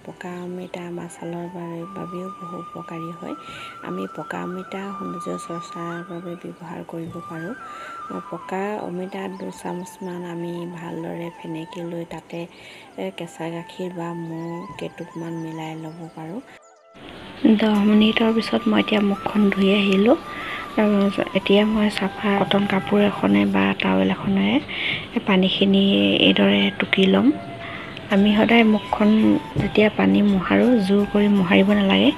পকা অমিতা আমাৰ ছালৰ বাবেও বহু উপকাৰী হয়। আমি পকা অমিতা সৌন্দৰ্য চৰ্চাৰ বাবে ব্যৱহাৰ কৰিব পাৰোঁ। পকা অমিতা 2 চামুচমান আমি ভালদৰে ফেনেকি লৈ তাতে কেঁচা গাখীৰ বা মৌ কেইটোপমান মিলাই ল'ব পাৰোঁ। 10 মিনিটৰ পিছত মই এতিয়া মুখখন ধুই আহিলোঁ। এতিয়া মই চাফা কটন কাপোৰ এখনে বা টাৱেল এখনেৰে পানীখিনি এইদৰে টুকি ল'ম। আমি সদায় মুখখন যেতিয়া পানী মোহাৰোঁ জোৰ কৰি মোহাৰিব নালাগে,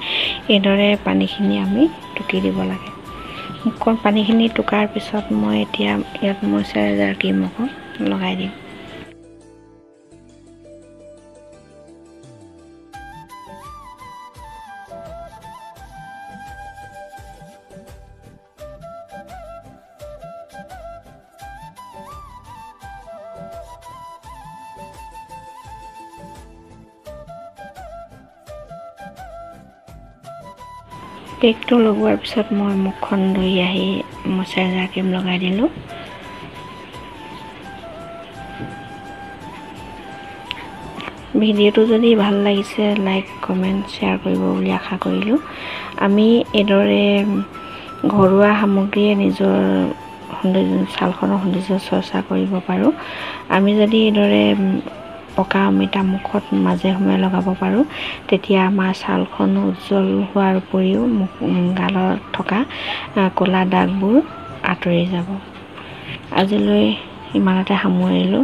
এইদৰে পানীখিনি আমি টুকি দিব লাগে। মুখখন পানীখিনি টুকাৰ পিছত মই এতিয়া ইয়াত মইশ্চাৰাইজাৰ ক্ৰীম অকণ লগাই দিম। পেকটো লগোৱাৰ পিছত মই মুখখন ধুই আহি মইশ্চাৰাইজাৰ ক্ৰীম লগাই দিলোঁ। ভিডিঅ'টো যদি ভাল লাগিছে লাইক কমেণ্ট শ্বেয়াৰ কৰিব বুলি আশা কৰিলোঁ। আমি এইদৰে ঘৰুৱা সামগ্ৰীয়ে নিজৰ ছালখনৰ সৌন্দৰ্য চৰ্চা কৰিব পাৰোঁ। আমি যদি এইদৰে পকা অমিতা মুখত মাজে সময়ে লগাব পাৰোঁ, তেতিয়া আমাৰ ছালখন উজ্জ্বল হোৱাৰ উপৰিও গালত থকা ক'লা দাগবোৰ আঁতৰি যাব। আজিলৈ ইমানতে সামৰিলোঁ।